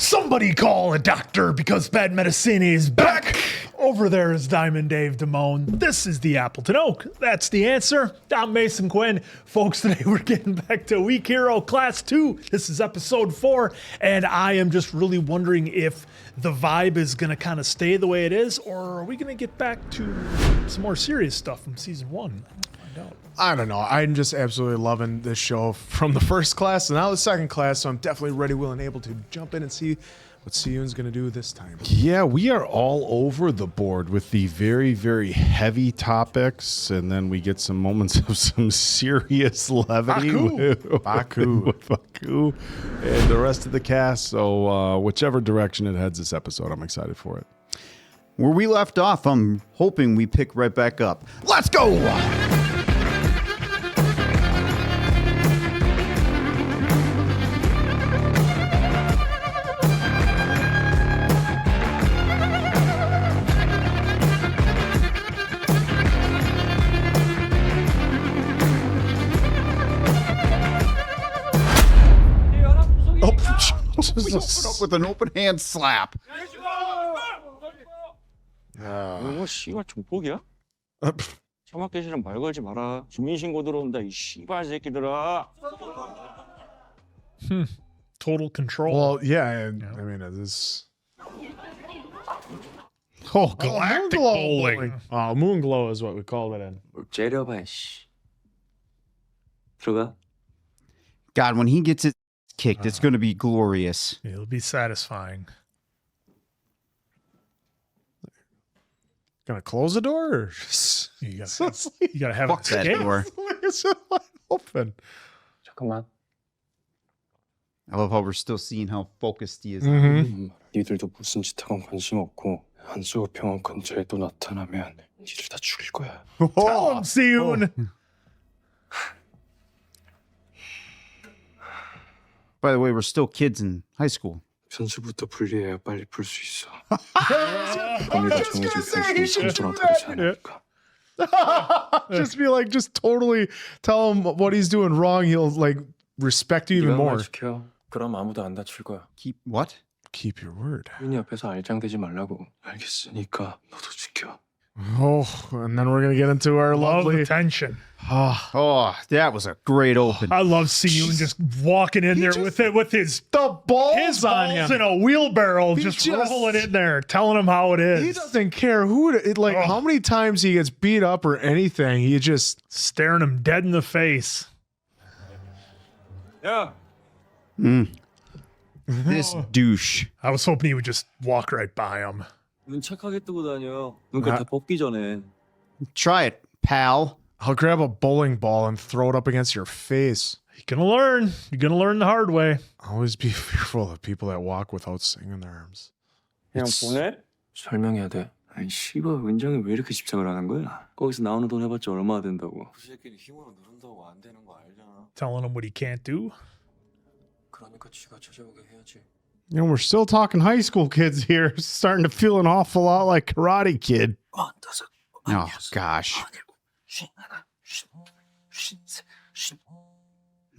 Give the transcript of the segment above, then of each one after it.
Somebody call a doctor because bad medicine is back. Over there is Diamond Dave Damone. This is the Appleton Oak. That's the answer. I'm Mason Quinn. Folks, today we're getting back to Week Hero Class 2. This is episode 4, and I am just really wondering if the vibe is going to kind of stay the way it is, or are we going to get back to some more serious stuff from Season 1? I don't know. I'm just absolutely loving this show from the first class and now the second class, so I'm definitely ready, willing, able to jump in and see what Si-eun's going to do this time. Yeah, we are all over the board with the very, very heavy topics, and then we get some moments of some serious levity Baku. with Baku and the rest of the cast. So whichever direction it heads this episode, I'm excited for it. Where we left off, I'm hoping we pick right back up. Let's go! Up with an open hand slap. 이거 씨발 족복이야? 처맞게시랑 말 걸지 마라. 주민신고 들어온다 이 씨발 새끼들아. Total control. Well, yeah, I mean, this. Oh, Galactic bowling. Oh, moon glow is what we call it in. 째려봐 씨. 들어가. God, when he gets it kicked, it's going to be glorious. It'll be satisfying. Gonna close the door? Or just... You gotta have Fuck that door. It's wide open. 잠깐만. I love how we're still seeing how focused he is. 니들도 무슨 짓 하건 관심 없고 한수호 병원 근처에 또 나타나면 니들 다 죽일 거야. Tell him, Si-eun. By the way, we're still kids in high school. 편수부터 분리해야 빨리 풀 수 있어. 범위가 정해진 분수는 평소랑 다르지 않으니까. Just be like, just totally tell him what he's doing wrong. He'll like respect you even more. 지켜. 그럼 아무도 안 다칠 거야. Keep what? Keep your word. 윤이 옆에서 알짱대지 말라고. 알겠으니까 너도 지켜. Oh, and then we're gonna get into our Love lovely. the tension. Oh, that was a great open. I love Si-eun just walking in there with his balls on balls him. in a wheelbarrow, He just just- rolling in there, telling him how it is. He doesn't care who it, like how many times he gets beat up or anything. He just Staring him dead in the face. 야. This douche. I was hoping he would just walk right by him. 눈 착하게 뜨고 다녀. 눈깔 다 뽑기 전에. Try it, pal. I'll grab a bowling ball and throw it up against your face. You're gonna learn. You're gonna learn the hard way. Always be fearful of people that walk without swinging their arms. 그냥 보내? 설명해야 돼. 아니 씨발 은정이 왜 이렇게 집착을 하는 거야? 거기서 나오는 돈 해봤자 얼마나 된다고. 그 새끼는 힘으로 누른다고 안 되는 거 알잖아. Telling him what he can't do. 그러니까 쥐가 찾아오게 해야지. You know, we're still talking high school kids here. Starting to feel an awful lot like Karate Kid. Oh, gosh.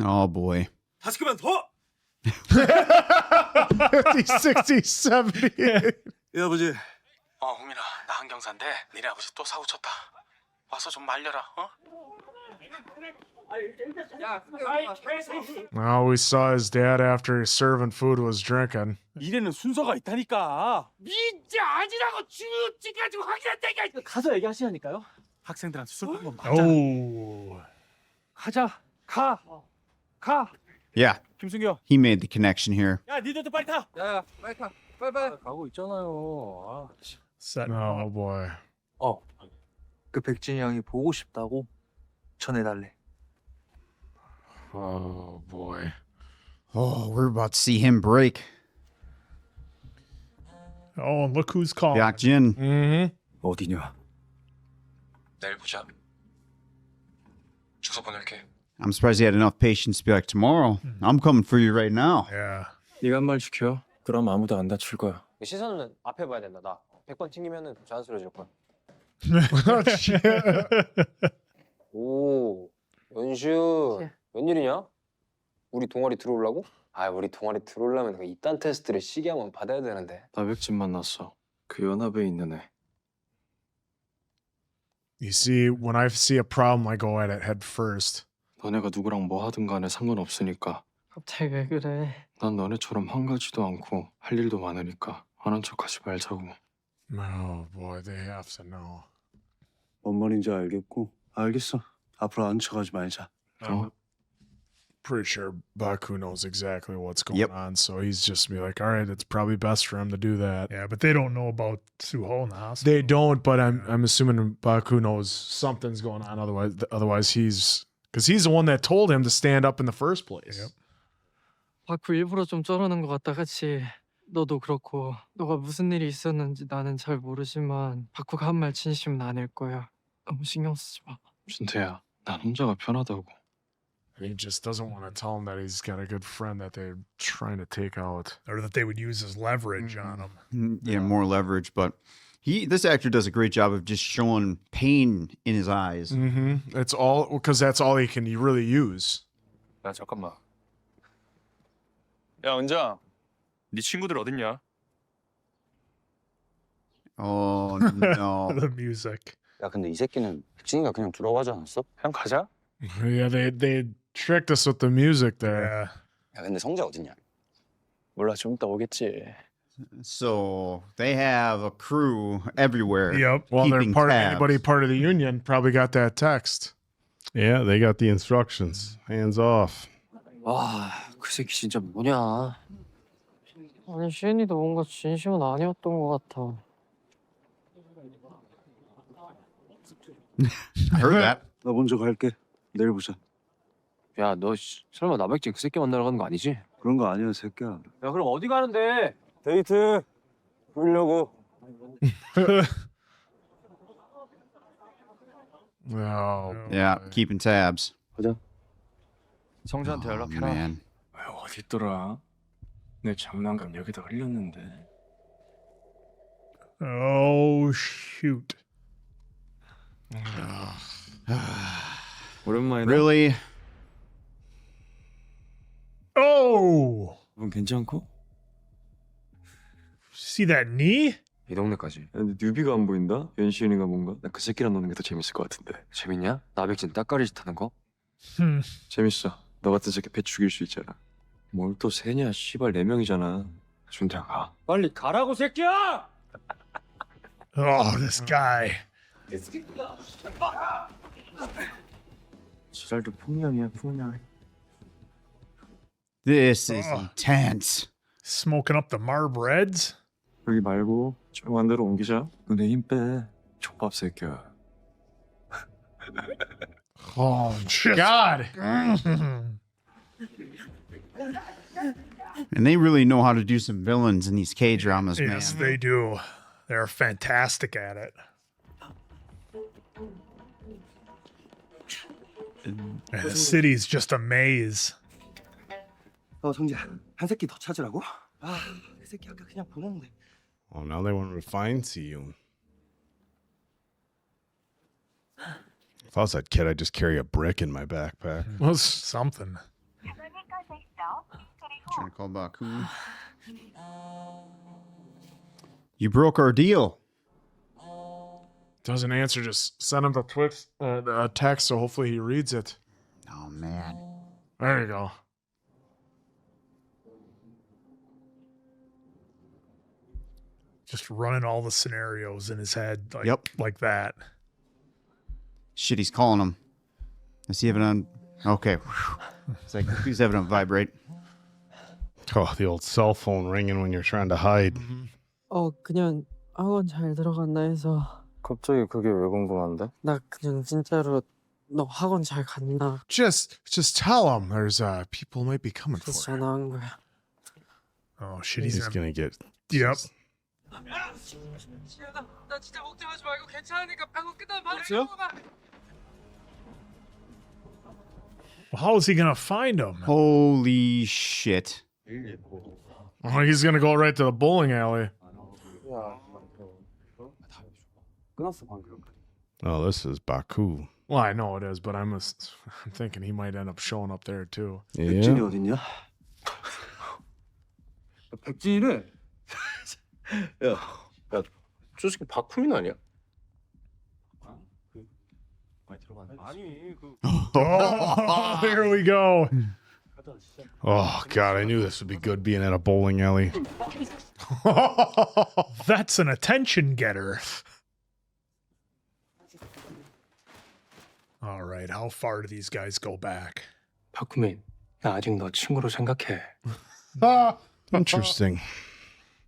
Oh, boy. 40개만 더! 50, 60, 70. 예 아버지. 홍민아, 나 한경사인데 니네 아버지 또 사고 쳤다. 와서 좀 말려라, 어? Well, we saw his dad after serving food was drinking. 일에는 순서가 있다니까. 진짜 아니라고 지가지고 확인한다니까. 가서 얘기하시라니까요. 학생들한테 술 한번 맞자. Oh. 가자. 가. Yeah, 김승규. he made the connection here. 야, 니들도 빨리 타. 야, 빨리 타. 빨리. 가고 있잖아요. Setting Oh up. boy. 그 백진이 형이 보고 싶다고 전해달래. Oh boy. Oh, we're about to see him break. Oh, and look who's calling. Baek-jin. Mm-hmm. 어디냐? 내일 보자. 주소 보낼게. I'm surprised he had enough patience to be like, tomorrow, I'm coming for you right now. Yeah. 네가 한 말 지켜. 그럼 아무도 안 다칠 거야. 시선은 앞에 봐야 된다. 나 100번 튕기면은 자연스러워질 거야. 오, 연시은 웬일이냐? 우리 동아리 들어오려고? 아, 우리 동아리 들어오려면 그 이딴 테스트를 시기 한번 받아야 되는데. 나 백진 만났어. 그 연합에 있는 애. You see, when I see a problem, I go at it head first. 너네가 누구랑 뭐 하든 간에 상관없으니까. 갑자기 왜 그래? 난 너네처럼 한가지도 않고 할 일도 많으니까 아는 척하지 말자고. Oh boy, they have to know. 뭔 말인지 알겠고. 알겠어. 앞으로 아는 척하지 말자. I'm pretty sure Baku knows exactly what's going Yep. on, so he's just be like, all right, it's probably best for him to do that. Yeah, but they don't know about Suho in the hospital. They don't, but I'm assuming Baku knows something's going on. Otherwise he's because he's the one that told him to stand up in the first place. Yep. 바쿠 일부러 좀 쩌르는 것 같다, 그치? 너도 그렇고 너가 무슨 일이 있었는지 나는 잘 모르지만 바쿠가 한 말 진심은 아닐 거야. 너무 신경 쓰지 마. 준태야, 난 혼자가 편하다고. He just doesn't want to tell him that he's got a good friend that they're trying to take out. Or that they would use as leverage on him. Yeah, more leverage, but this actor does a great job of just showing pain in his eyes. Mm-hmm. It's all because that's all he can really use. 야 잠깐만. 야 은장, 네 친구들 어딨냐? Oh no. The music. 야 근데 이 새끼는 백진이가 그냥 두라고 하지 않았어? 그냥 가자. Yeah, they tricked us with the music there. Yeah. 야 근데 성재 어딨냐? 몰라 좀 이따 오겠지. So they have a crew everywhere. Yep. Well, they're keeping anybody tabs. part of the union probably got that text. Yeah, they got the instructions. Hands off. 와, 그 새끼 진짜 뭐냐? 아니 시은이도 뭔가 진심은 아니었던 것 같아. I heard that. 나 먼저 갈게. 내일 보자. 야, 너 설마 나백진 그 새끼 만나러 가는 거 아니지? 그런 거 아니야, 새끼야. 야, 그럼 어디 가는데? 데이트 보려고. Oh, Yeah, boy. keeping tabs. 성재한테 Oh, 연락해라. man. 어딨더라? 내 장난감 여기다 흘렸는데. Oh, shoot. 오랜만이다. Really? Oh! 넌 괜찮고? See that knee? 이 동네까지. 야, 근데 뉴비가 안 보인다? 연시은이가 뭔가? 나 그 새끼랑 노는 게 더 재밌을 것 같은데. 재밌냐? 나백진 따까리짓 하는 거? 재밌어. 너 같은 새끼 배 죽일 수 있잖아. 뭘 또 세냐? 씨발 4명이잖아. 준태야 가. 빨리 가라고 새끼야! Oh, this guy. 지랄도 풍년이야 풍년. This is intense. Smoking up the Marb Reds? 여기 말고 조용한 데로 옮기자. 너 내 힘 빼. 족밥 새끼야. Oh, God. And they really know how to do some villains in these K dramas, man. Yes, they do. They're fantastic at it. And the city's just a maze. 성재, 한 새끼 더 찾으라고? 이 새끼 아까 그냥 보냈는데. Oh, now they want to find Si-eun. If I was that kid, I'd just carry a brick in my backpack. Well, Something. Trying to call Baku. You broke our deal. doesn't answer. Just send him a text, so hopefully he reads it. Oh, man. There you go. Just running all the scenarios in his head like, Yep. like that. Shit, he's calling him. Does he have it on? Okay. It's like, please have it on vibrate. Oh, the old cell phone ringing when you're trying to hide. 그냥 학원 잘 들어갔나 해서. 갑자기 그게 왜 궁금한데? 나 그냥 진짜로 너 학원 잘 갔나? Just tell him there's people might be coming 그래서 for you. 전화한 거야. Oh shit, He's he's going to get... Yep. 나 진짜 걱정하지 말고 괜찮으니까 방금 끝나면 바로 들어가. Well, how is he gonna find him? Holy shit. Oh, he's gonna go right to the bowling alley. 끊었어 방금. Oh, this is Baku. Well, I know it is, but I'm thinking he might end up showing up there too. 백진이 Yeah. 어딨냐? 백진이는 야 솔직히 박훈인 아니야? 많이 들어봤네. 아니 그 Oh, here we go. Oh God, I knew this would be good being at a bowling alley. That's an attention getter. All right, how far do these guys go back? 박훈민, 나 아직 너 친구로 생각해. Interesting.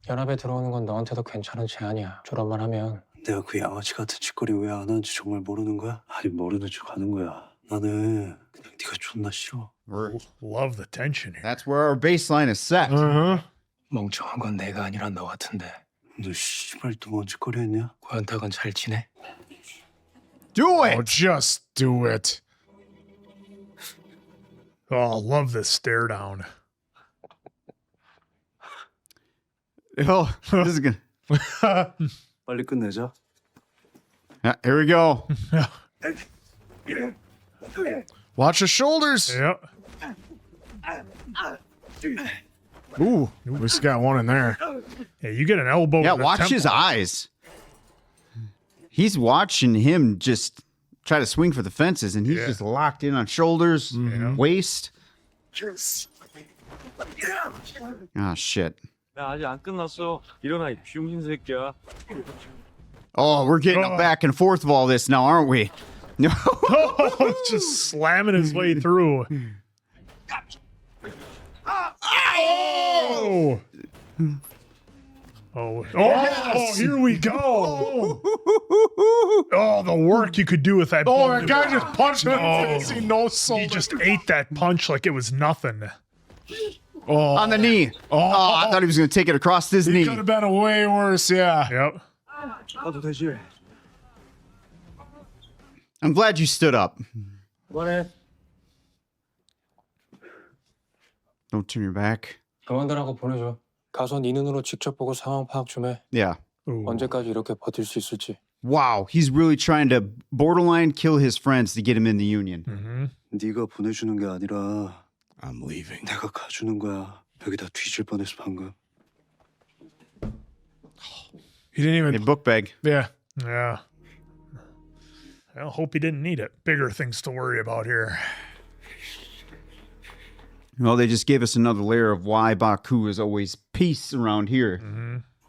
연합에 들어오는 건 너한테도 괜찮은 제안이야. 졸업만 하면. 내가 그 양아치 같은 짓거리 왜 안 하는지 정말 모르는 거야? 아니 모르는 척 하는 거야. 나는 그냥 네가 존나 싫어. Love the tension here. That's where our baseline is set. 멍청한 건 내가 아니라 너 같은데. 너 씨발 또 뭔 짓거리 했냐? 고현탁은 잘 지내? Do it. Oh, just do it. Oh, love this stare down. Oh, this is good. 빨리 끝내자. Yeah, here we go. Watch your shoulders. Yep. Ooh, at least got one in there. Yeah, you get an elbow. Yeah, to the watch his temple. eyes. He's watching him just try to swing for the fences, and he's just locked in on shoulders, waist. Oh, shit. 야 아직 안 끝났어. 일어나 이 비용신 새끼야. Oh, we're getting a back and forth of all this now, aren't we? No. Oh, just slamming his way through. Oh. Oh, here we go. Oh, the work you could do with that. Oh, ball. that guy just punched him in the Oh. face. He knows so He just ate that punch like it was nothing. Oh, On the knee. Oh, I thought he was going to take it across his knee. could have been a way worse. Yeah. Yep. 나도 되지. I'm glad you stood up. 그만해. Don't turn your back. 그만두라고 보내줘. 가서 네 눈으로 직접 보고 상황 파악 좀 해. Yeah. Ooh. 언제까지 이렇게 버틸 수 있을지. Wow, he's really trying to borderline kill his friends to get him in the union. 네가 보내주는 게 아니라 I'm leaving. 내가 가주는 거야. 여기다 뒤질 뻔했어 방금. He didn't Hey, even. book bag. Yeah. Yeah. I hope he didn't need it. Bigger things to worry about here. Well, they just gave us another layer of why Baku is always peace around here.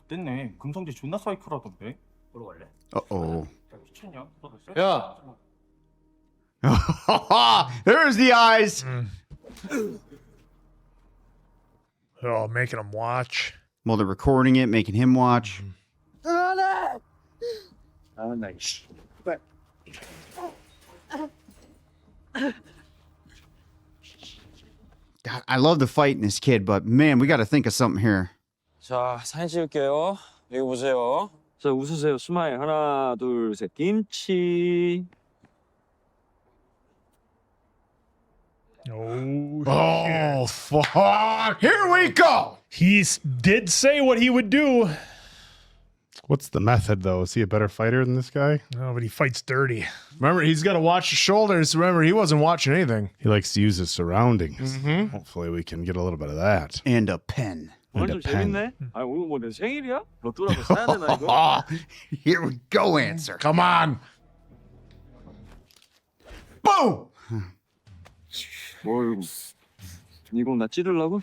됐네. 금성재 존나 사이코라던데. 보러 갈래? Uh-oh. 미쳤냐? 야, There's the eyes. Oh, making him watch. Well, they're recording it, making him watch. 아, 나 이씨. God, I love the fight in this kid, but man, we got to think of something here. 자, 사진 찍을게요. 여기 보세요. 자 웃으세요. 스마일 하나 둘 셋. 김치. Oh, Oh, fuck. Here we go. he did say what he would do. What's the method, though? Is he a better fighter than this guy? Oh, but he fights dirty. Remember, he's got to watch his shoulders. Remember, he wasn't watching anything. He likes to use his surroundings. Hopefully, we can get a little bit of that. And a pen. 오늘 좀 재밌네. 아 오늘 뭐 내 생일이야? 로또라도 사야 되나 이거? Here we go, answer. Come on. Boom! 뭐 이거 나 찌르려고?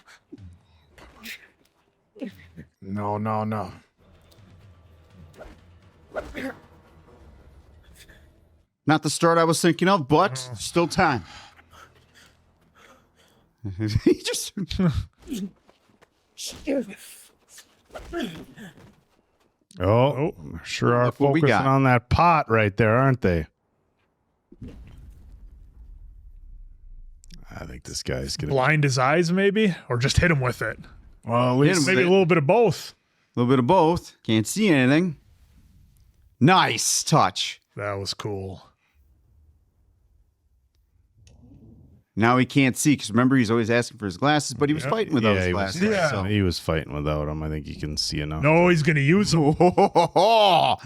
No, no, no. Not the start I was thinking of, but still time. He just. Oh, sure are Look what we focusing got. on that pot right there, aren't they? I think this guy's gonna. Blind his eyes, maybe, or just hit him with it. Well, at least Maybe a little bit of both. A little bit of both. Can't see anything. Nice touch. That was cool. Now he can't see because remember he's always asking for his glasses, but he was fighting without his he glasses. was, so. he was fighting without him. I think he can see enough. No, he's going to use them. Oh!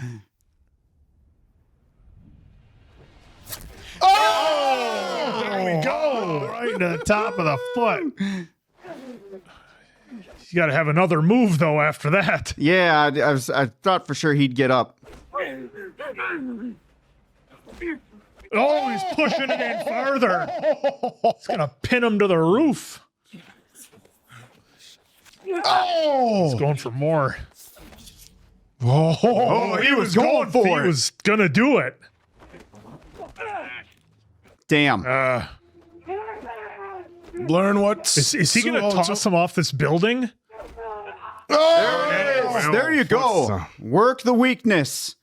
There we go. Right to the top of the foot. You got to have another move though after that. Yeah, I thought for sure he'd get up. Oh, he's pushing it in farther. It's gonna pin him to the roof. Oh, he's going for more. Oh, he was going for it. He was gonna do it. Damn. Learn what? Is he gonna toss him off this building? Oh, There you go. Work the weakness.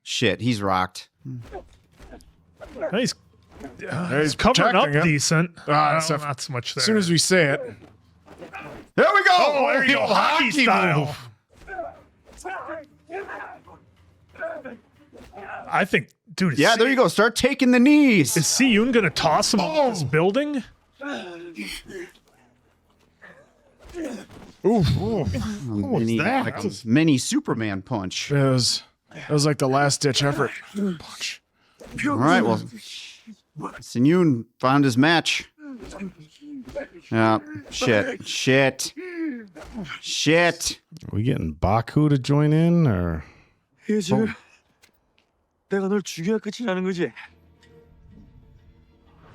Shit, he's rocked. He's he's covering up protecting him. decent. Not Not so much there. As soon as we say it. There we go. Oh, there you go. Hockey style. I think, dude. Yeah, there you go. Start taking the knees. Is Si-eun gonna toss him off this building? Mini Superman punch. It was like the last ditch effort. Punch. All right, well, Si-eun found his match. Yeah, shit. Are we getting Baku to join in, or? 내가 널 죽여야 끝이라는 거지.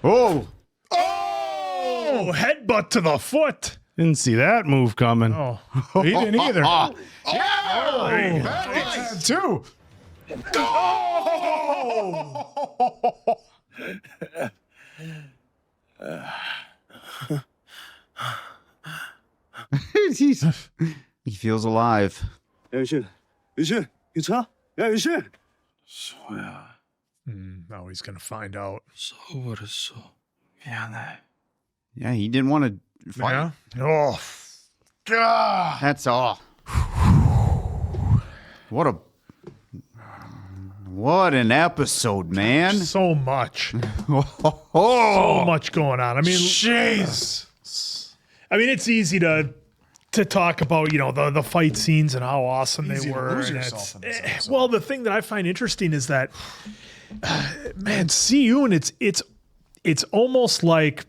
Oh, Oh, headbutt to the foot. Didn't see that move coming. Oh, He didn't either. Ah. Batman too. he feels alive. 윤신, 괜찮아? 야, 윤신! now he's gonna find out. 써버렸어. 미안해. Yeah, he didn't want to fight. Yeah. Oh, God. That's all. What an episode, man. So much. Oh. So much going on. I mean, Jeez. I mean, it's easy to talk about, the fight scenes and how awesome Easy they to were. lose and yourself in this episode. well, the thing that I find interesting is that, man, Si-eun, it's almost like,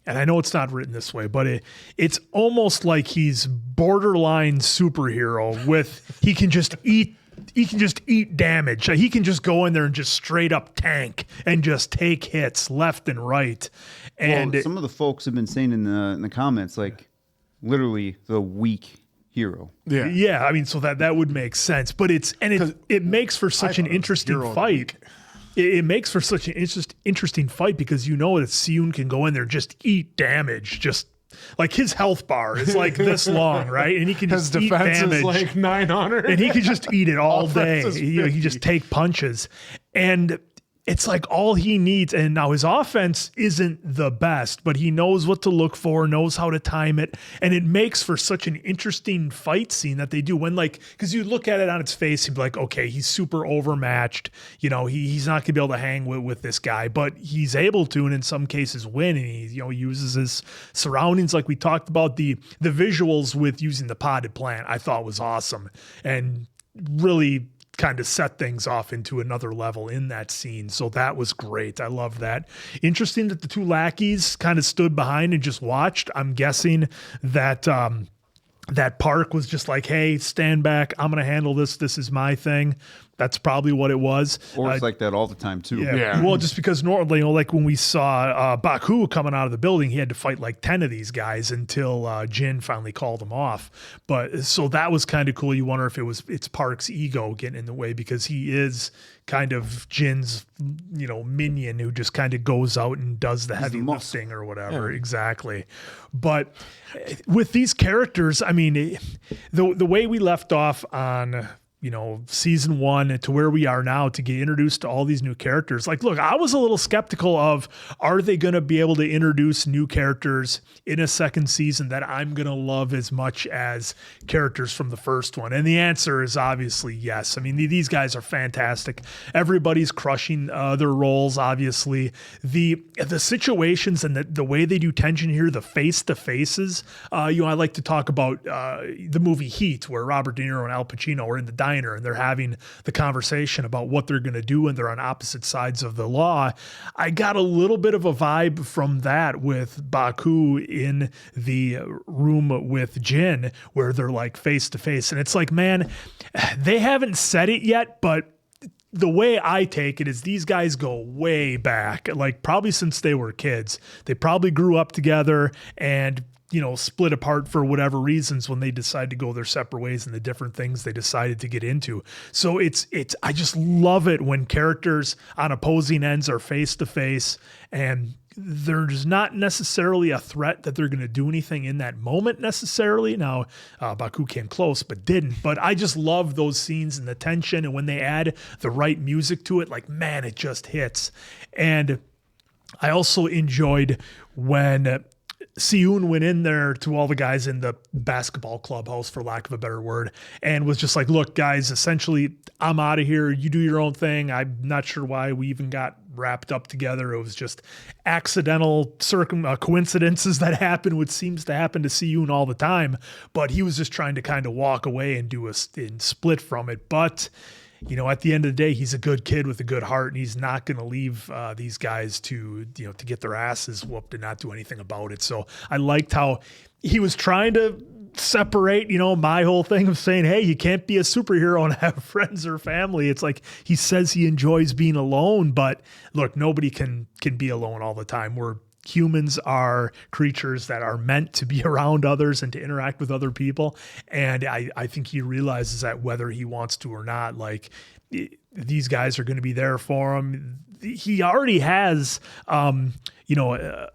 and I know it's not written this way, but it's almost like he's borderline superhero with he can just eat damage. He can just go in there and just straight up tank and just take hits left and right. And Well, some of the folks have been saying in the comments, like, literally the weak hero. yeah, I mean, so that would make sense. But it makes for such an interesting fight. It makes for such an interesting fight because that Si-eun can go in there and just eat damage, just like his health bar is like this long, right? And he can His just eat defense damage. is like 900. And he could just eat it all day. Offense is He just take punches. And it's like all he needs. And now his offense isn't the best, but he knows what to look for, knows how to time it. And it makes for such an interesting fight scene that they do when because you look at it on its face, you'd be like, okay, he's super overmatched. He's not going to be able to hang with this guy, but he's able to, and in some cases win. And he, uses his surroundings. Like we talked about the visuals with using the potted plant, I thought was awesome. And really kind of set things off into another level in that scene. So that was great. I love that. Interesting that the two lackeys kind of stood behind and just watched. I'm guessing that that Park was just like, hey, stand back. I'm going to handle this. This is my thing. That's probably what it was. Or it's like that all the time, too. Yeah. Well, just because normally, like when we saw Baku coming out of the building, he had to fight like 10 of these guys until Jin finally called him off. But so that was kind of cool. You wonder if it's Park's ego getting in the way because he is kind of Jin's, minion who just kind of goes out and does the heavy lifting or whatever. Yeah. Exactly. But with these characters, I mean, the way we left off on season 1 to where we are now to get introduced to all these new characters. Like, look, I was a little skeptical of, are they going to be able to introduce new characters in a second season that I'm going to love as much as characters from the first one? And the answer is obviously yes. I mean, these guys are fantastic. Everybody's crushing their roles, obviously. The situations and the way they do tension here, the face-to-faces. I like to talk about the movie Heat, where Robert De Niro and Al Pacino are in the diner diner and they're having the conversation about what they're going to do and they're on opposite sides of the law. I got a little bit of a vibe from that with Baku in the room with Jin, where they're like face to face. And it's like, man, they haven't said it yet, but the way I take it is these guys go way back, like probably since they were kids. They probably grew up together and, you know, split apart for whatever reasons when they decided to go their separate ways and the different things they decided to get into. So I just love it when characters on opposing ends are face to face and there's not necessarily a threat that they're going to do anything in that moment necessarily. Now, Baku came close, but didn't. But I just love those scenes and the tension. And when they add the right music to it, like, man, it just hits. And I also enjoyed when Si-eun went in there to all the guys in the basketball clubhouse, for lack of a better word, and was just like, look, guys, essentially, I'm out of here. You do your own thing. I'm not sure why we even got wrapped up together. It was just accidental coincidences that happen, which seems to happen to Si-eun all the time. But he was just trying to kind of walk away and split from it. But you know, at the end of the day, he's a good kid with a good heart, and he's not going to leave these guys to get their asses whooped and not do anything about it. So I liked how he was trying to separate, you know, my whole thing of saying, hey, you can't be a superhero and have friends or family. It's like he says he enjoys being alone, but look, nobody can be alone all the time. Humans are creatures that are meant to be around others and to interact with other people. And I think he realizes that whether he wants to or not, like these guys are going to be there for him. He already has, a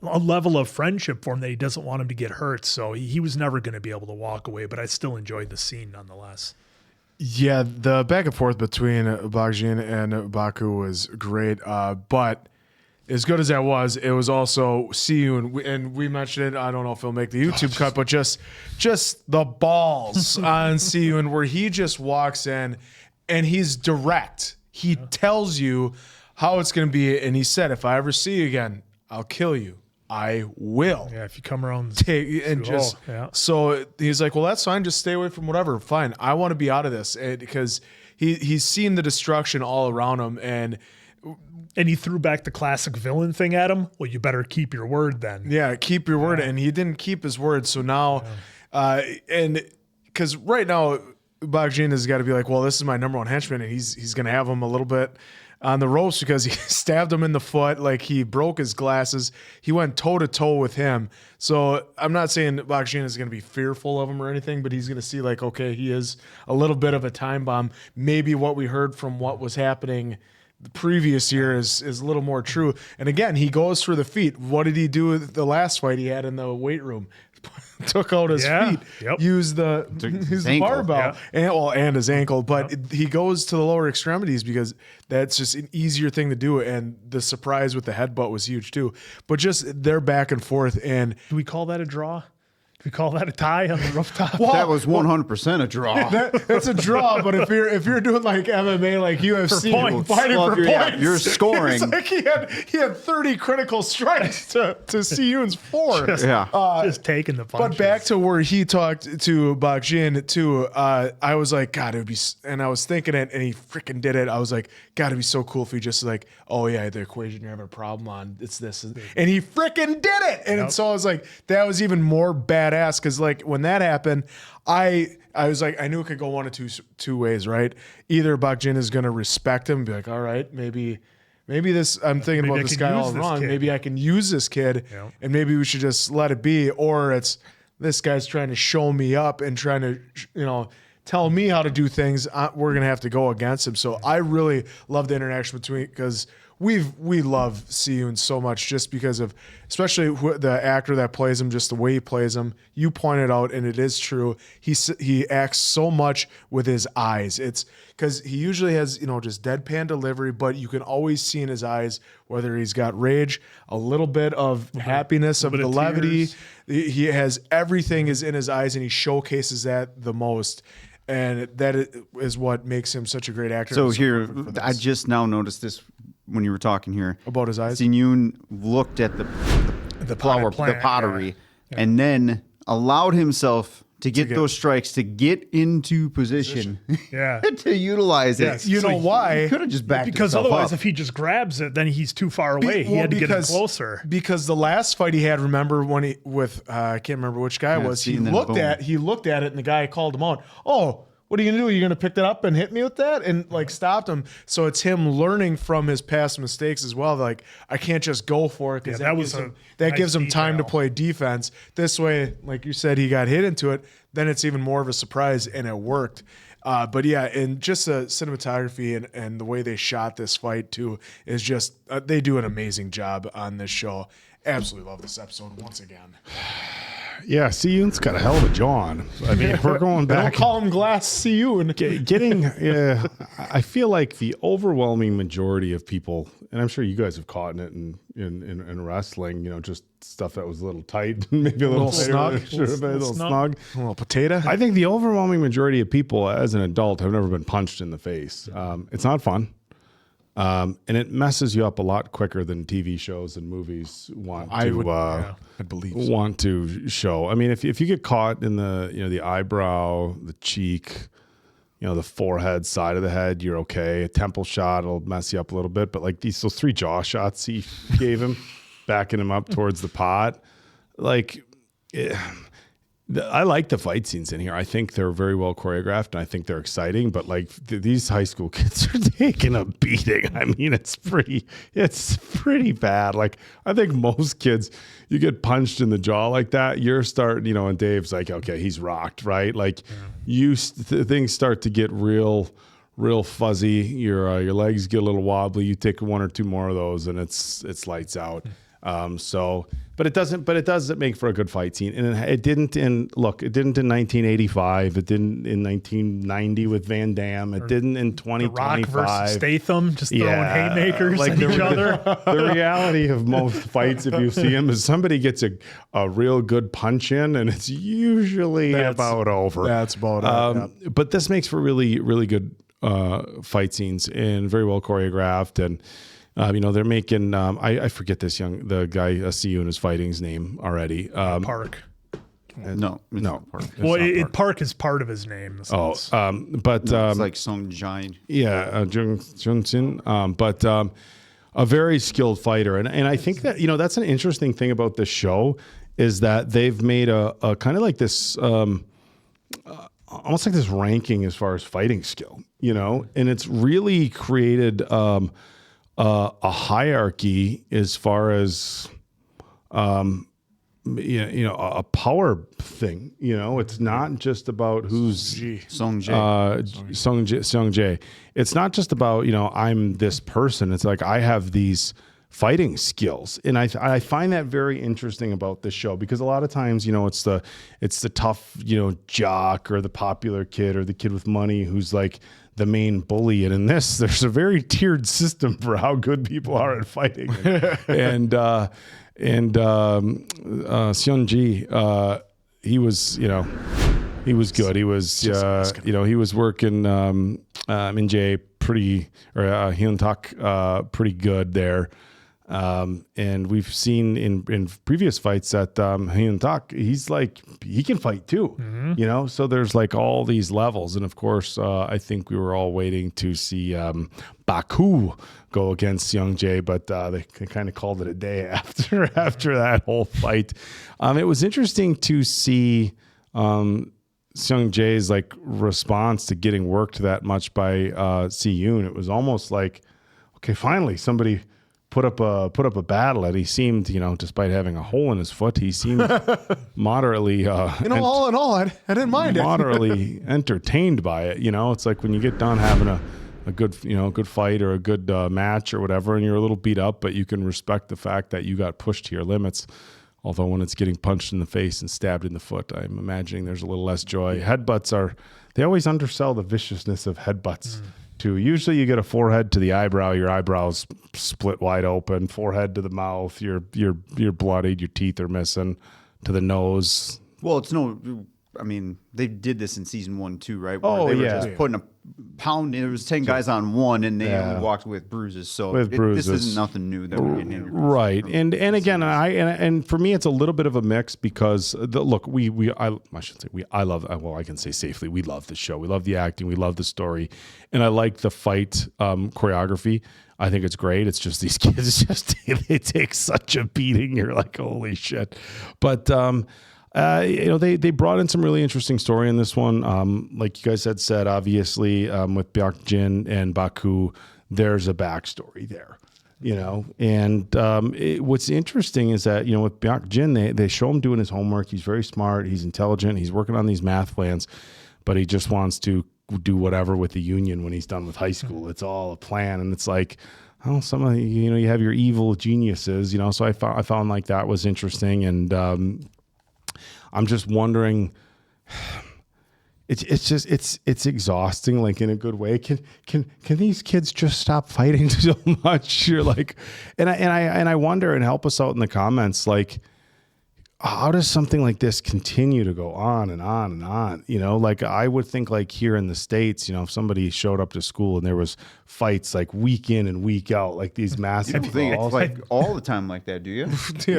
level of friendship for him that he doesn't want him to get hurt. So he was never going to be able to walk away, but I still enjoyed the scene nonetheless. Yeah, the back and forth between Baek-jin and Baku was great, but as good as that was, it was also Si-eun, and we mentioned it. I don't know if he'll make the YouTube cut, but just the balls on Si-eun, where he just walks in and he's direct. He tells you how it's going to be, and he said, "If I ever see you again, I'll kill you. I will." Yeah, if you come around, So he's like, "Well, that's fine. Just stay away from whatever. Fine. I want to be out of this," because he's seen the destruction all around him, and he threw back the classic villain thing at him. Well, you better keep your word then. Yeah, keep your word. And he didn't keep his word. So now, and because right now, Baek-jin has got to be like, well, this is my number one henchman. And he's going to have him a little bit on the ropes because he stabbed him in the foot. Like he broke his glasses. He went toe to toe with him. So I'm not saying Baek-jin is going to be fearful of him or anything, but he's going to see like, okay, he is a little bit of a time bomb. Maybe what we heard from what was happening the previous year is a little more true. And again, he goes for the feet. What did he do with the last fight he had in the weight room? Took out his feet, used the barbell, and his ankle. But he goes to the lower extremities because that's just an easier thing to do. And the surprise with the headbutt was huge too. But just they're back and forth. And do we call that a draw? We call that a tie on the rooftop. Well, that was 100% a draw. That's a draw, but if you're doing like MMA, like UFC, fighting for points, you're scoring. It's like he had 30 critical strikes to Si-eun's 4. Just taking the punches. But back to where he talked to Baek-jin too. I was like, God, it would be, and I was thinking it, and he freaking did it. I was like, God, it'd be so cool if he just like, oh yeah, the equation you're having a problem on, it's this, and he freaking did it. And so I was like, that was even more badass because like when that happened, I was like, I knew it could go one of two ways, right? Either Baek-jin is going to respect him and be like, all right, maybe this, I'm thinking about this guy all wrong. Maybe I can use this kid and maybe we should just let it be. Or it's this guy's trying to show me up and trying to, tell me how to do things. We're going to have to go against him. So I really love the interaction between, because we love Si-eun so much just because of, especially the actor that plays him, just the way he plays him. You pointed out, and it is true. He acts so much with his eyes. It's because he usually has, just deadpan delivery, but you can always see in his eyes whether he's got rage, a little bit of happiness, of the levity. He has everything is in his eyes, and he showcases that the most. And that is what makes him such a great actor. So here, I just now noticed this when you were talking here about his eyes. Si-eun looked at the pottery, and then allowed himself to get those strikes, to get into position, Yeah. to utilize it. Yes. You know why? He could have just backed Because himself otherwise, up. if he just grabs it, then he's too far away. He had to get in closer. Because the last fight he had, remember when he with I can't remember which guy it was. He looked at it, and the guy called him out. Oh, what are you gonna do? You're gonna pick that up and hit me with that, and like stopped him. So it's him learning from his past mistakes as well. Like I can't just go for it because that gives him time to play defense. This way, like you said, he got hit into it. Then it's even more of a surprise, and it worked. But yeah, and just the cinematography and the way they shot this fight too is just they do an amazing job on this show. Absolutely love this episode once again. Yeah, Si-eun's got a hell of a jaw on. I mean, if we're going back, don't call him Glass Si-eun. Getting, I feel like the overwhelming majority of people, and I'm sure you guys have caught in it in wrestling, just stuff that was a little tight, maybe a little snug, a little snug, a little potato. I think the overwhelming majority of people, as an adult, have never been punched in the face. It's not fun. And it messes you up a lot quicker than TV shows and movies want to show. I mean, if you get caught in the eyebrow, the cheek, the forehead, side of the head, you're okay. A temple shot will mess you up a little bit, but like those 3 jaw shots he gave him, backing him up towards the pot, I like the fight scenes in here. I think they're very well choreographed, and I think they're exciting. But like these high school kids are taking a beating. I mean, it's pretty bad. Like I think most kids, you get punched in the jaw like that, you're starting, and Dave's like, okay, he's rocked, right? Like things start to get real fuzzy. Your legs get a little wobbly. You take 1 or 2 more of those, and it's lights out. But it doesn't make for a good fight scene. And it didn't in 1985. It didn't in 1990 with Van Damme. It didn't in 2025. The Rock versus Statham, just throwing haymakers at each other. The reality of most fights, if you see them, is somebody gets a real good punch in, and it's usually about over. That's about it. But this makes for really, really good fight scenes and very well choreographed. And they're making. I forget the guy Si-eun is fighting his name already. Park. No. Park. Well, Park is part of his name. But it's like Song Jae. Yeah, Jun-sin. But a very skilled fighter, and I think that that's an interesting thing about this show is that they've made a kind of like this. Almost like this ranking as far as fighting skill, and it's really created a hierarchy as far as a power thing. It's not just about who's Song Jae. It's not just about I'm this person. It's like I have these fighting skills, and I find that very interesting about this show because a lot of times it's the tough jock or the popular kid or the kid with money who's like the main bully, and in this there's a very tiered system for how good people are at fighting. and Seunji, he was good. He was he was working Min-jae Hyun-tak pretty good there. And we've seen in previous fights that Hyun-tak, he's like, he can fight too, so there's like all these levels. And of course, I think we were all waiting to see Baku go against Seung-jae, but they kind of called it a day after that whole fight. It was interesting to see Seung-jae's like response to getting worked that much by Si-eun. It was almost like, okay, finally somebody put up a battle, and he seemed, despite having a hole in his foot, he seemed moderately, all in all, I didn't mind moderately entertained by it. It's like when you get done having a good, good fight or a good match or whatever, and you're a little beat up, but you can respect the fact that you got pushed to your limits. Although when it's getting punched in the face and stabbed in the foot, I'm imagining there's a little less joy. Headbutts they always undersell the viciousness of headbutts. Too. Usually you get a forehead to the eyebrow, your eyebrows split wide open, forehead to the mouth, you're bloodied, your teeth are missing, to the nose. Well, I mean, they did this in season 1 too, right? Where Oh, they were yeah. just putting a pound. There was 10 guys on one, and they Yeah. only walked with bruises. So With bruises. this isn't nothing new that we're getting introduced. Right, and again, and for me, it's a little bit of a mix because I should say I love, well, I can say safely, we love the show, we love the acting, we love the story, and I like the fight choreography. I think it's great. It's just these kids they take such a beating. You're like, holy shit. But they brought in some really interesting story in this one. Like you guys had said, obviously, with Baek-jin and Baku, there's a backstory there. And what's interesting is that, with Baek-jin, they show him doing his homework. He's very smart. He's intelligent. He's working on these math plans, but he just wants to do whatever with the union when he's done with high school. It's all a plan. And it's like, oh, some of you have your evil geniuses, so I found like that was interesting. And I'm just wondering, it's exhausting, like in a good way. Can these kids just stop fighting so much? You're like, and I wonder, and help us out in the comments, like, how does something like this continue to go on and on and on? Like I would think, like here in the States, if somebody showed up to school and there was fights like week in and week out, like these massive You don't think brawls. it's like all the time like that, do you?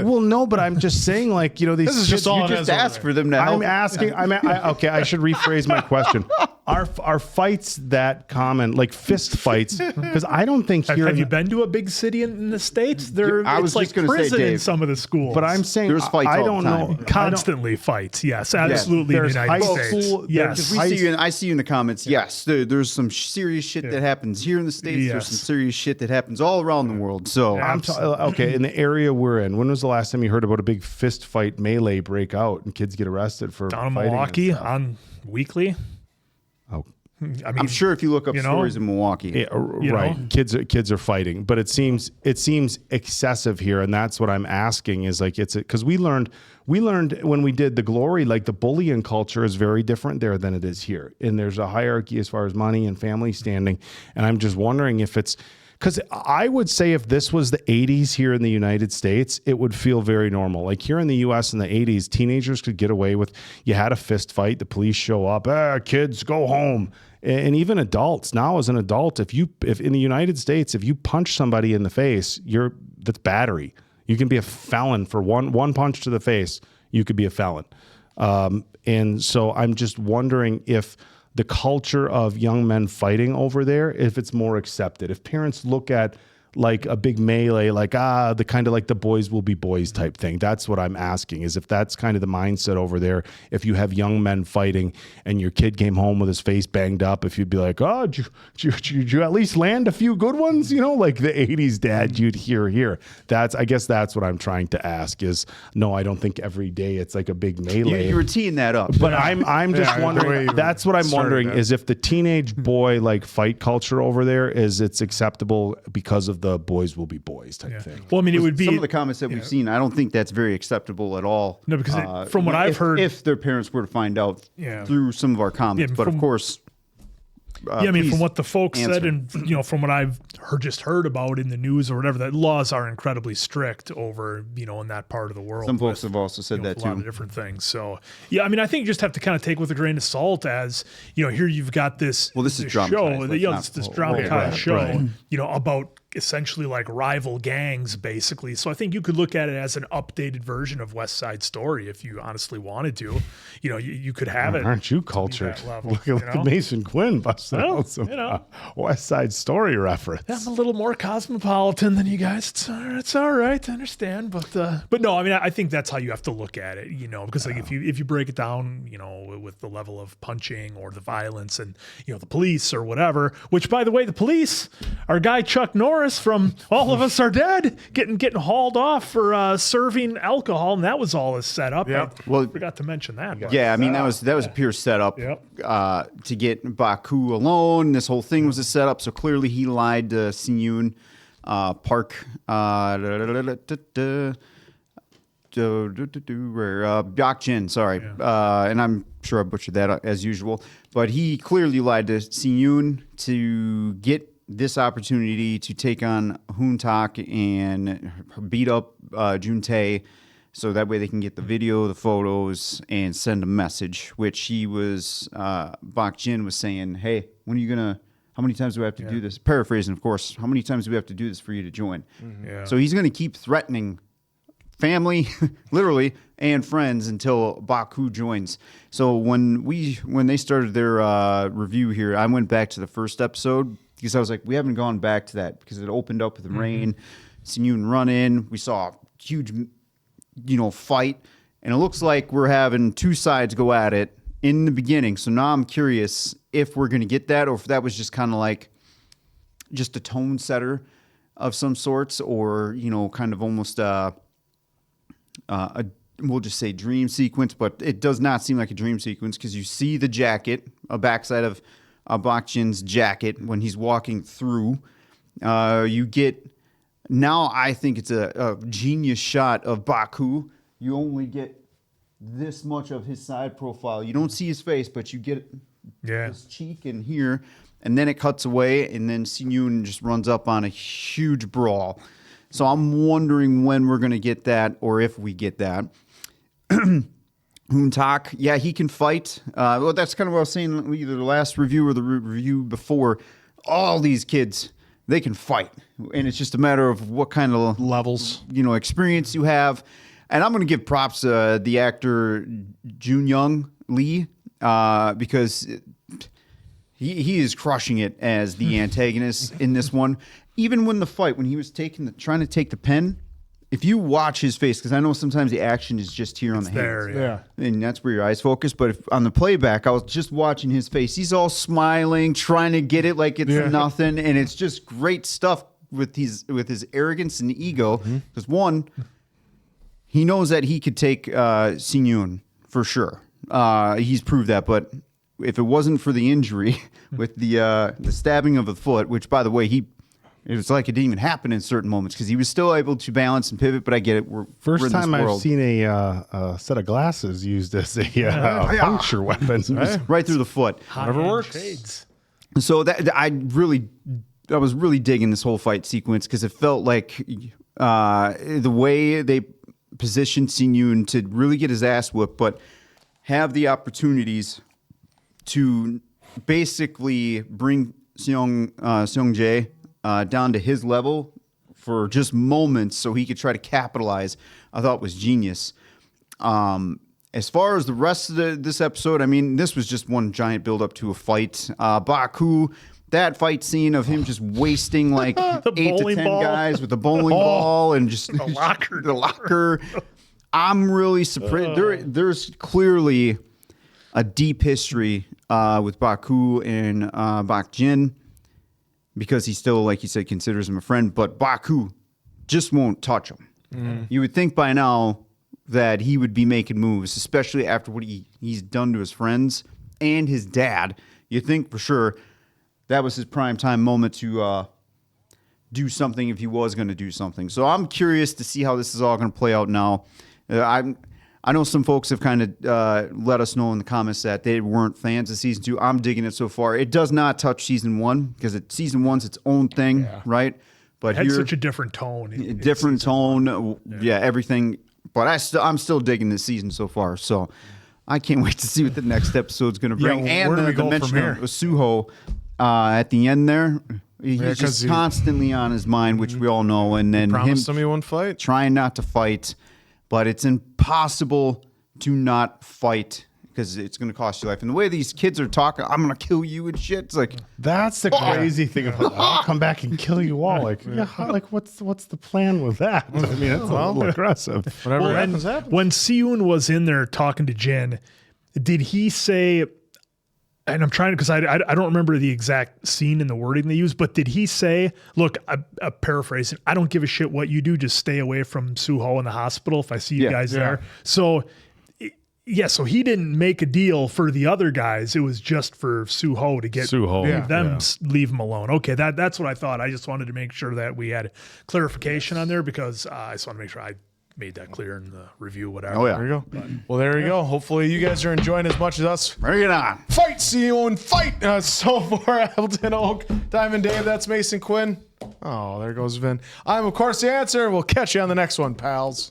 Well, no, but I'm just saying, like, these This is just kids, all You it just is over ask there. for them to help. I'm asking. Okay, I should rephrase my question. Are fights that common, like fist fights? Because I don't think here. Have you been to a big city in the States? I was It's like just gonna say, prison in Dave, some of the schools. But I'm saying There's fights I all the don't time. know. Constantly fights. Yes, absolutely. In the There's United high States. school- Yes. there's I see you in the comments. Yes, there's some serious shit that happens here in the States. There's some Yes. serious shit that happens all around the world. So Okay, in the area we're in, when was the last time you heard about a big fist fight melee break out and kids get arrested for Down in fighting and Milwaukee stuff? on weekly. Oh. I mean, I'm sure if you look up stories in Milwaukee, Yeah, right. Kids are fighting, but it seems excessive here, and that's what I'm asking. Is like because we learned when we did the Glory, like the bullying culture is very different there than it is here, and there's a hierarchy as far as money and family standing, and I'm just wondering if it's. Because I would say if this was the 80s here in the United States, it would feel very normal. Like here in the US in the 80s, teenagers could get away with, you had a fist fight, the police show up, kids, go home. And even adults, now as an adult, if in the United States, if you punch somebody in the face, that's battery. You can be a felon for one punch to the face, you could be a felon. And so I'm just wondering if the culture of young men fighting over there, if it's more accepted. If parents look at like a big melee, like, the kind of like the boys will be boys type thing. That's what I'm asking, is if that's kind of the mindset over there. If you have young men fighting and your kid came home with his face banged up, if you'd be like, oh, did you at least land a few good ones? Like the 80s dad, you'd hear here. I guess that's what I'm trying to ask is, no, I don't think every day it's like a big melee. you were teeing that up. But I'm just wondering, that's what I'm wondering, is if the teenage boy like fight culture over there is it's acceptable because of the boys will be boys type thing. well, I mean, it would be Some of the comments that we've seen, I don't think that's very acceptable at all. No, because from what I've heard, if their parents were to find out through some of our comments, but of course, I mean, from what the folks said, answer. and from what I've heard about in the news or whatever, that laws are incredibly strict over in that part of the world. some folks have also said that a lot of too. different things. So yeah, I mean, I think you just have to kind of take with a grain of salt as here you've got this. Well, this is this dramatized, show, let's this not- dramatized show, right. about essentially like rival gangs, basically. So I think you could look at it as an updated version of West Side Story if you honestly wanted to. You could have it. Aren't you cultured? that level, Look you at know? Mason Quinn busting Well, out some West Side Story reference. I'm a little more cosmopolitan than you guys. It's all right. I understand, but no, I mean, I think that's how you have to look at it, because like if you break it down, with the level of punching or the violence and the police or whatever. Which, by the way, the police, our guy Chuck Norris from All of Us Are Dead, getting hauled off for serving alcohol, and that was all a setup. Yep. I forgot to mention that. But Yeah, I mean that was a pure setup Yep. to get Baku alone. This whole thing was a setup, so clearly he lied to Si-eun, Park, Baek-jin, sorry, and I'm sure I butchered that as usual, but he clearly lied to Si-eun to get this opportunity to take on Hyun-tak and beat up Jun-tae so that way they can get the video, the photos, and send a message. Which he was, Baek-jin was saying, "Hey, when are you gonna? How many times do we have to do this?" Paraphrasing, of course. How many times do we have to do this for you to join? Yeah. So he's gonna keep threatening family, literally, and friends until Baku joins. So when they started their review here, I went back to the first episode because I was like, we haven't gone back to that because it opened up with the rain. Si-eun run in. We saw a huge, fight, and it looks like we're having two sides go at it in the beginning. So now I'm curious if we're gonna get that, or if that was just kind of like just a tone setter of some sorts, or kind of almost we'll just say dream sequence, but it does not seem like a dream sequence because you see the jacket, a backside of Baek-jin's jacket when he's walking through. You get, now I think it's a genius shot of Baku. You only get this much of his side profile. You don't see his face, but you get his cheek and here, and then it cuts away, and then Si-eun just runs up on a huge brawl. So I'm wondering when we're going to get that, or if we get that. Hyun-tak, yeah, he can fight. Well, that's kind of what I was saying either the last review or the review before. All these kids, they can fight. And it's just a matter of what kind of levels, experience you have. And I'm going to give props to the actor Jun-young Lee because he is crushing it as the antagonist in this one. Even when the fight, when he was trying to take the pen, if you watch his face, because I know sometimes the action is just here on the hands. Yeah. And that's where your eyes focus. But on the playback, I was just watching his face. He's all smiling, trying to get it like it's nothing. And it's just great stuff with his arrogance and ego. Because one, he knows that he could take Si-eun for sure. He's proved that. But if it wasn't for the injury with the stabbing of the foot, which, by the way, it was like it didn't even happen in certain moments because he was still able to balance and pivot. But I get it. We're First in time this I've world. seen a set of glasses used as a puncture weapon. Right through the foot. Whatever works. So that I was really digging this whole fight sequence because it felt like the way they positioned Si-eun to really get his ass whooped, but have the opportunities to basically bring Seong-jae down to his level for just moments so he could try to capitalize, I thought was genius. As far as the rest of this episode, I mean, this was just one giant build-up to a fight. Baku, that fight scene of him just wasting like 8 to 10 guys with a bowling ball and just the locker. I'm really surprised. There's clearly a deep history with Baku and Baek-jin, because he still, like you said, considers him a friend, but Baku just won't touch him. You would think by now that he would be making moves, especially after what he's done to his friends and his dad. You think for sure that was his prime time moment to do something if he was going to do something. So I'm curious to see how this is all going to play out now. I know some folks have kind of let us know in the comments that they weren't fans of season 2. I'm digging it so far. It does not touch season 1 because season 1's its own thing, right? But It had such a different tone. Different tone, everything. But I'm still digging this season so far. So I can't wait to see what the next episode's going to bring. where do we go mention from here? of Suho at the end there. He's just constantly on his mind, which we all know. And then promised him he won't fight. Trying not to fight. But it's impossible to not fight because it's going to cost you life. And the way these kids are talking, I'm going to kill you and shit. It's like, that's the crazy thing about that. I'll come back and kill you all. Like, what's the plan with that? I mean, it's a little aggressive. Whatever happens. When Si-eun was in there talking to Jin, did he say, and I'm trying to, because I don't remember the exact scene and the wording they used, but did he say, look, I'm paraphrasing, I don't give a shit what you do, just stay away from Suho in the hospital if I see you guys there. So, so he didn't make a deal for the other guys. It was just for Suho to get leave him alone. Okay, that's what I thought. I just wanted to make sure that we had clarification on there because I just want to make sure I made that clear in the review, whatever. Oh, yeah. There you go. Well, there you go. Hopefully you guys are enjoying as much as us. Bring it on. Fight, Si-eun, fight! So for Appleton Oak, Diamond Dave, that's Mason Quinn. Oh, there goes Vin. I'm, of course, the answer. We'll catch you on the next one, pals.